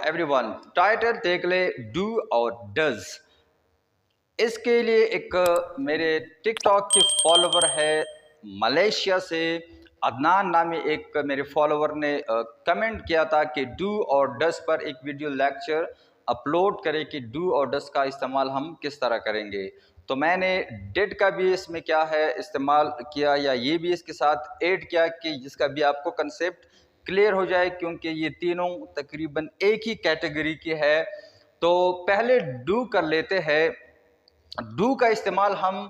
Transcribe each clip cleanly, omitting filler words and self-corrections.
Everyone, title देख ले do और डज। इसके लिए एक मेरे टिकटॉक के फॉलोवर है मलेशिया से, अदनान नामी एक मेरे फॉलोवर ने कमेंट किया था कि डू और डज पर एक वीडियो लेक्चर अपलोड करें कि डू और डज का इस्तेमाल हम किस तरह करेंगे। तो मैंने डिड का भी इसमें क्या है इस्तेमाल किया या ये भी इसके साथ ऐड किया कि जिसका भी आपको कंसेप्ट क्लियर हो जाए, क्योंकि ये तीनों तकरीबन एक ही कैटेगरी की है। तो पहले डू कर लेते हैं। डू का इस्तेमाल हम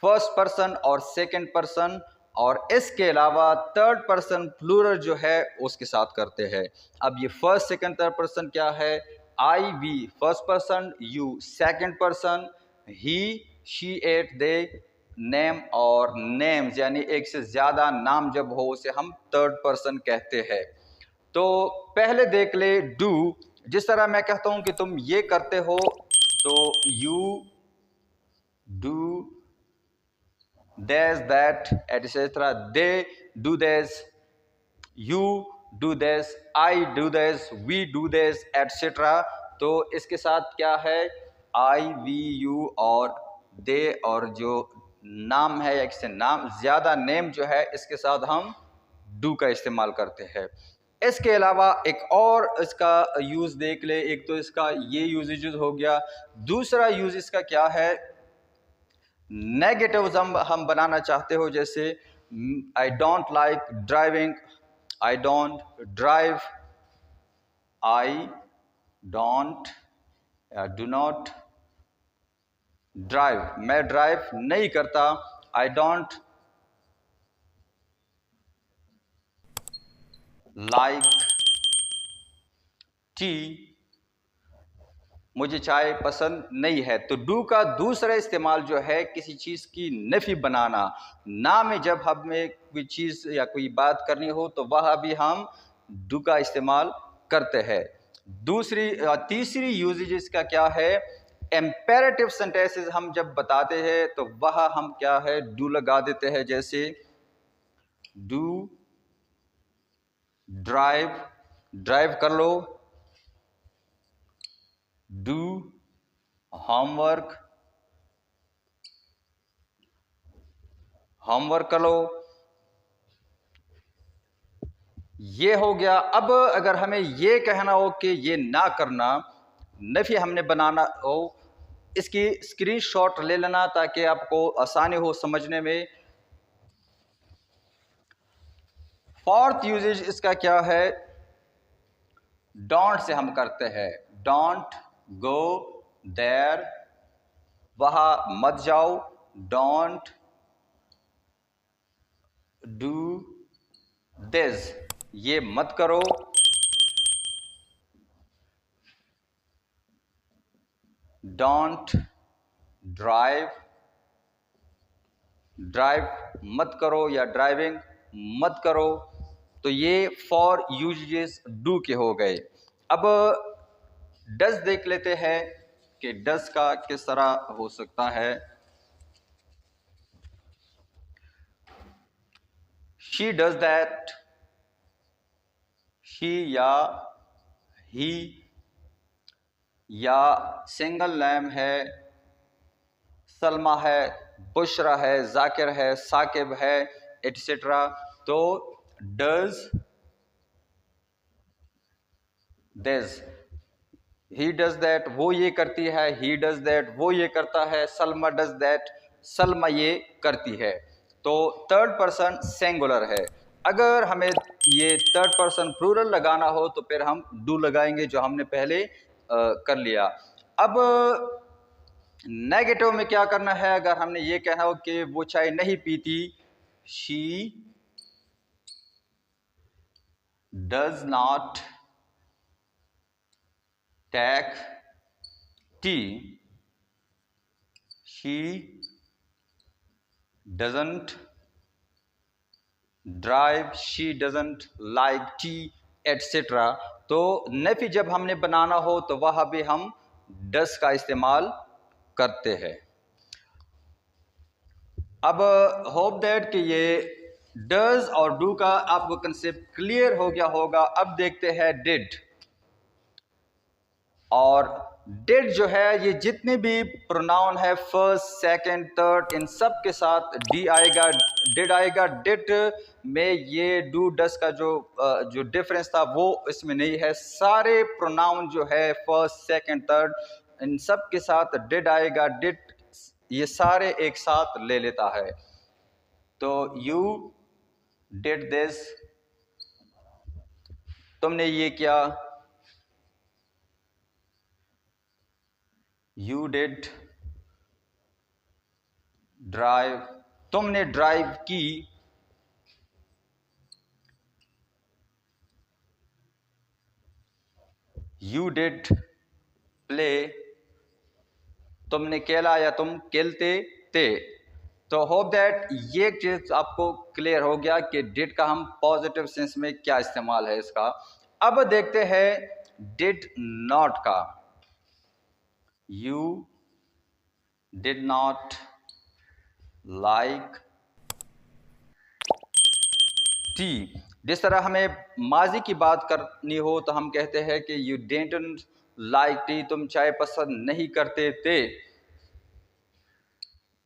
फर्स्ट पर्सन और सेकंड पर्सन और इसके अलावा थर्ड पर्सन प्लूरल जो है उसके साथ करते हैं। अब ये फर्स्ट सेकंड थर्ड पर्सन क्या है? I we first person, you second person, he she it they name और नेम्स यानी एक से ज़्यादा नाम जब हो उसे हम थर्ड पर्सन कहते हैं। तो पहले देख ले डू। जिस तरह मैं कहता हूं कि तुम ये करते हो तो you do this, that, etc. They do this, you do this, I do this, we do this, etc. तो इसके साथ क्या है? I, we, you और they और जो नाम है एक से नाम ज़्यादा नेम जो है इसके साथ हम do का इस्तेमाल करते हैं। इसके अलावा एक और इसका यूज़ देख ले। एक तो इसका ये यूजेज हो गया, दूसरा यूज़ इसका क्या है? नेगेटिव हम बनाना चाहते हो, जैसे I don't like driving, I don't drive, I don't do not drive, मैं ड्राइव नहीं करता, आई डोंट लाइक टी, मुझे चाय पसंद नहीं है। तो डू का दूसरा इस्तेमाल जो है किसी चीज़ की नफ़ी बनाना, ना में जब हमें कोई चीज़ या कोई बात करनी हो तो वह भी हम डू का इस्तेमाल करते हैं। तीसरी यूजेज इसका क्या है? एम्पेरेटिव सेंटेंसेस हम जब बताते हैं तो वह हम क्या है डू लगा देते हैं, जैसे डू ड्राइव, ड्राइव कर लो, डू होमवर्क, होमवर्क करो। ये हो गया। अब अगर हमें ये कहना हो कि ये ना करना, नफी हमने बनाना हो, इसकी स्क्रीनशॉट ले लेना ताकि आपको आसानी हो समझने में। फोर्थ यूजेज इसका क्या है? डोंट से हम करते हैं। डोंट गो देयर, वहां मत जाओ। डोंट डू दिस, ये मत करो। डोंट ड्राइव, ड्राइव मत करो या ड्राइविंग मत करो। तो ये 4 यूजेस डू के हो गए। अब डज देख लेते हैं कि डज का किस तरह हो सकता है। शी डज दैट, शी या ही या सिंगल नेम है, सलमा है, बुशरा है, जाकिर है, साकिब है, एटसेट्रा। तो does this, he does that, वो ये करती है, ही डज दैट, वो ये करता है, सलमा डज दैट, सलमा ये करती है। तो थर्ड पर्सन सिंगुलर है। अगर हमें ये थर्ड पर्सन प्लूरल लगाना हो तो फिर हम डू लगाएंगे, जो हमने पहले कर लिया। अब नेगेटिव में क्या करना है? अगर हमने ये कहना हो कि वो चाय नहीं पीती, she does not take tea, she doesn't drive, she doesn't like tea, etcetera. तो नफी जब हमने बनाना हो तो वह भी हम डज का इस्तेमाल करते हैं। अब होप दैट कि ये डज और डू का आपको कंसेप्ट क्लियर हो गया होगा। अब देखते हैं डिड। और डिड जो है, ये जितने भी प्रोनाउन है फर्स्ट सेकंड थर्ड, इन सब के साथ डी आएगा, डिड आएगा। डिड में ये डू डस का जो डिफरेंस था वो इसमें नहीं है। सारे प्रोनाउन जो है फर्स्ट सेकंड थर्ड, इन सब के साथ डिड आएगा। डिड ये सारे एक साथ ले लेता है। तो यू डिड दिस, तुमने ये किया। यू डिड ड्राइव, तुमने ड्राइव की। यू डिड प्ले, तुमने खेला या तुम खेलते थे। तो होप दैट ये चीज आपको क्लियर हो गया कि डिड का हम पॉजिटिव सेंस में क्या इस्तेमाल है इसका। अब देखते हैं डिड नॉट का। You did not like T. जिस तरह हमें माजी की बात करनी हो तो हम कहते हैं कि यू डिडंट लाइक टी, तुम चाय पसंद नहीं करते थे।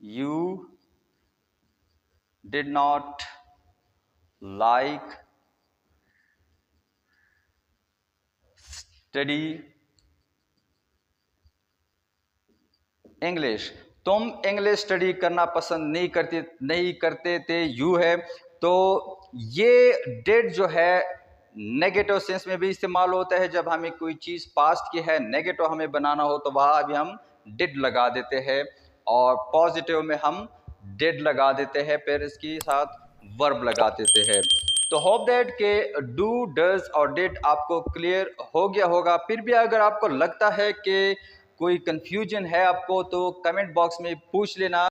You did not like study English, तुम इंग्लिश स्टडी करना पसंद नहीं करते थे। यू है, तो ये डिड जो है नेगेटिव सेंस में भी इस्तेमाल होता है। जब हमें कोई चीज़ पास्ट की है, नेगेटिव हमें बनाना हो तो वहाँ भी हम डिड लगा देते हैं, और पॉजिटिव में हम डिड लगा देते हैं, फिर इसके साथ वर्ब लगा देते हैं। तो होप दैट के डू डज और डिड आपको क्लियर हो गया होगा। फिर भी अगर आपको लगता है कि कोई कंफ्यूजन है आपको तो कमेंट बॉक्स में पूछ लेना।